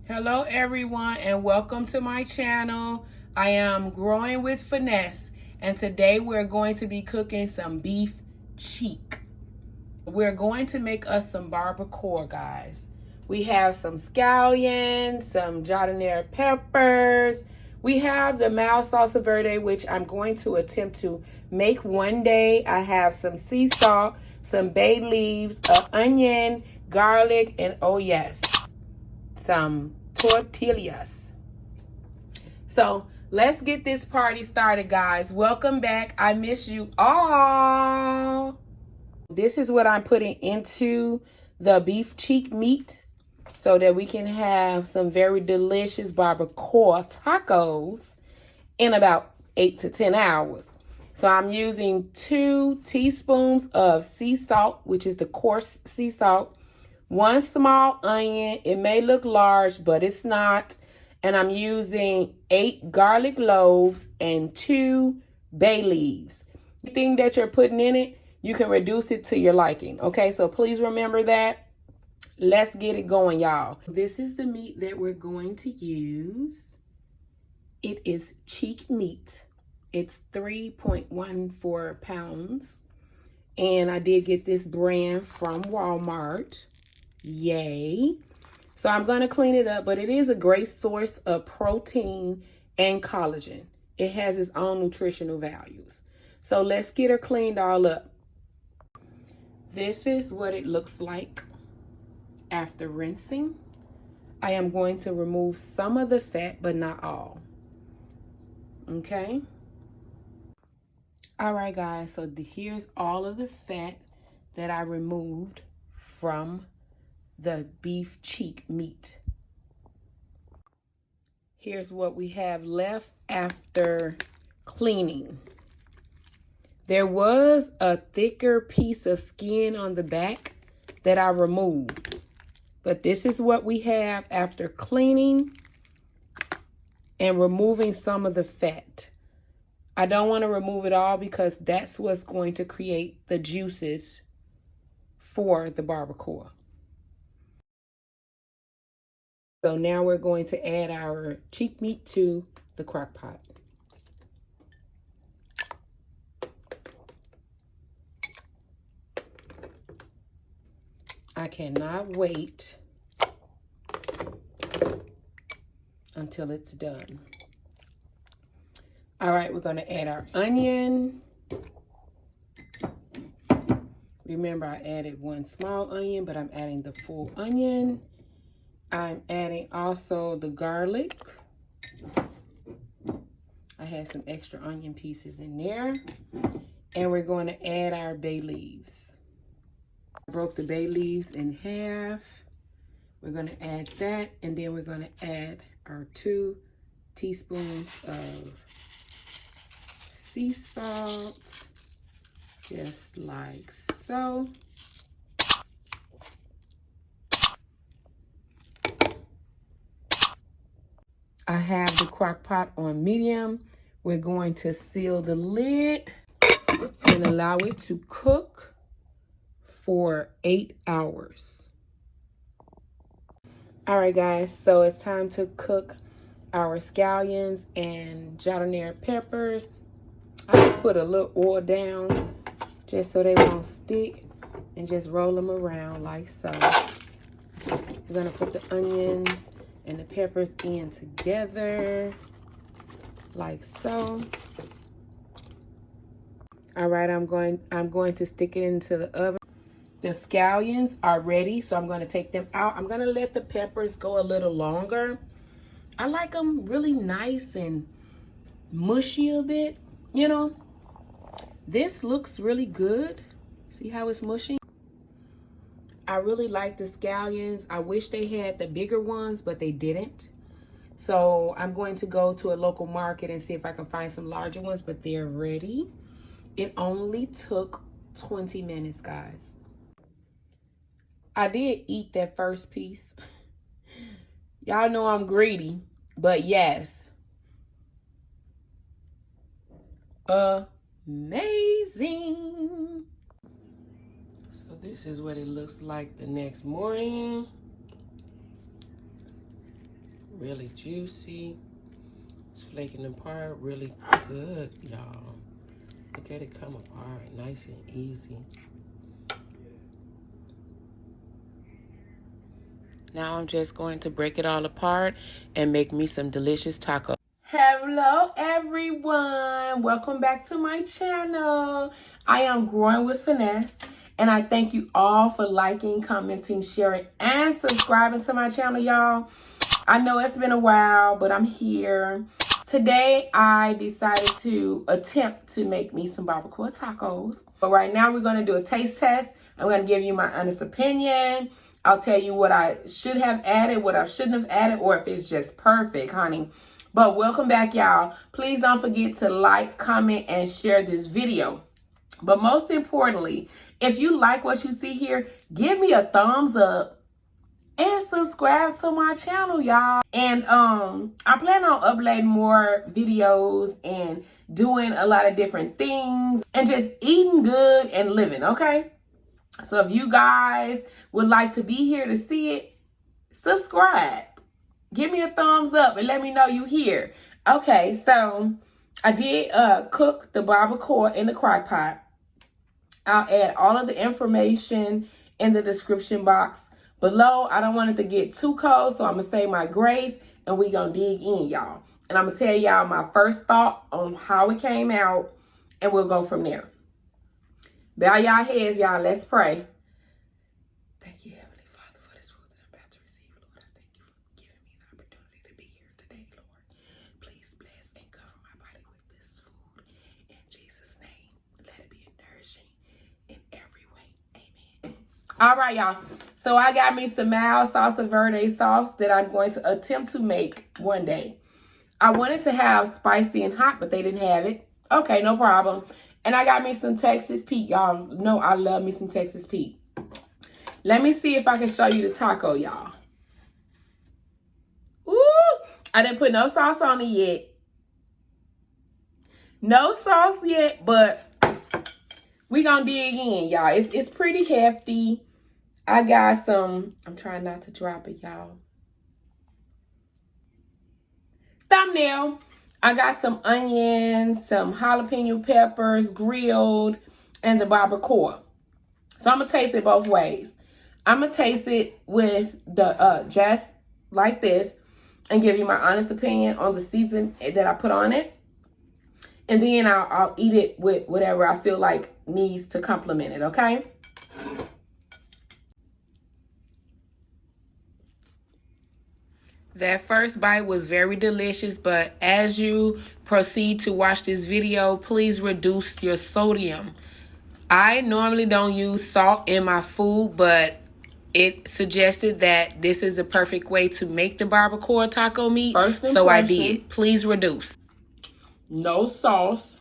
Hello everyone and welcome to my channel. I am Growing with Finesse and today we're going to be cooking some beef cheek. We're going to make us some barbacoa, guys. We have some scallions, some giardiniera peppers. We have the mild salsa verde, which I'm going to attempt to make one day. I have some sea salt, some bay leaves, an onion, garlic, and oh yes, some tortillas. So let's get this party started, guys. Welcome back. I miss you all. This is what I'm putting into the beef cheek meat so that we can have some very delicious barbacoa tacos in about 8 to 10 hours. So I'm using 2 teaspoons of sea salt, which is the coarse sea salt, 1 small onion. It may look large, but it's not. And I'm using 8 garlic cloves and 2 bay leaves. Anything that you're putting in it, you can reduce it to your liking. Okay, so please remember that. Let's get it going, y'all. This is the meat that we're going to use. It is cheek meat. It's 3.14 pounds. And I did get this brand from Walmart. Yay. So I'm going to clean it up, but it is a great source of protein and collagen. It has its own nutritional values. So let's get her cleaned all up. This is what it looks like after rinsing. I am going to remove some of the fat, but not all. Okay. All right, guys. So here's all of the fat that I removed from the beef cheek meat. Here's what we have left after cleaning. There was a thicker piece of skin on the back that I removed, but this is what we have after cleaning and removing some of the fat. I don't want to remove it all because that's what's going to create the juices for the barbacoa. So now we're going to add our cheek meat to the crock pot. I cannot wait until it's done. All right, we're going to add our onion. Remember, I added 1 small onion, but I'm adding the full onion. I'm adding also the garlic. I had some extra onion pieces in there. And we're going to add our bay leaves. I broke the bay leaves in half. We're going to add that. And then we're going to add our 2 teaspoons of sea salt. Just like so. I have the crock pot on medium. We're going to seal the lid and allow it to cook for 8 hours. All right, guys, so it's time to cook our scallions and giardiniera peppers. I just put a little oil down just so they won't stick and just roll them around like so. We're gonna put the onions and the peppers in together like so. All right, I'm going to stick it into the oven. The scallions are ready, so I'm going to take them out. I'm going to let the peppers go a little longer. I like them really nice and mushy a bit, you know. This looks really good. See how it's mushy? I really like the scallions. I wish they had the bigger ones, but they didn't. So I'm going to go to a local market and see if I can find some larger ones, but they're ready. It only took 20 minutes, guys. I did eat that first piece. Y'all know I'm greedy, but yes. Amazing. So this is what it looks like the next morning. really juicy. It's flaking apart really good, y'all. Look at it come apart, nice and easy. Now I'm just going to break it all apart and make me some delicious tacos. Hello everyone, welcome back to my channel. I am Growing with Finesse, and I thank you all for liking, commenting, sharing, and subscribing to my channel, y'all. I know it's been a while, but I'm here. Today I decided to attempt to make me some barbacoa tacos. But right now we're going to do a taste test. I'm going to give you my honest opinion. I'll tell you what I should have added, what I shouldn't have added, or if it's just perfect, honey. But welcome back, y'all. Please don't forget to like, comment, and share this video. But most importantly, if you like what you see here, give me a thumbs up and subscribe to my channel, y'all. And I plan on uploading more videos and doing a lot of different things and just eating good and living, okay? So if you guys would like to be here to see it, subscribe. Give me a thumbs up and let me know you here. Okay, so I did cook the barbacoa in the crock pot. I'll add all of the information in the description box below. I don't want it to get too cold, so I'm going to say my grace, and we're going to dig in, y'all. And I'm going to tell y'all my first thought on how it came out, and we'll go from there. Bow y'all heads, y'all. Let's pray. Thank you, Heavenly Father, for this food that I'm about to receive, Lord. I thank you for giving me the opportunity to be here today, Lord. Please bless and cover my body with this food. In Jesus' name, let it be nourishing in every way. Amen. All right, y'all. So I got me some mild salsa verde sauce that I'm going to attempt to make one day. I wanted to have spicy and hot, but they didn't have it. Okay, no problem. And I got me some Texas Pete. Y'all know I love me some Texas Pete. Let me see if I can show you the taco, y'all. Ooh, I didn't put no sauce on it yet. No sauce yet, but we gonna dig in, y'all. It's pretty hefty. I got some, I'm trying not to drop it, y'all. Thumbnail. I got some onions, some jalapeno peppers, grilled, and the barbacoa. So I'm going to taste it both ways. I'm going to taste it with the just like this and give you my honest opinion on the season that I put on it. And then I'll eat it with whatever I feel like needs to complement it, okay? That first bite was very delicious, but as you proceed to watch this video, please reduce your sodium. I normally don't use salt in my food, but it suggested that this is the perfect way to make the barbacoa taco meat, so I did. Please reduce. No sauce.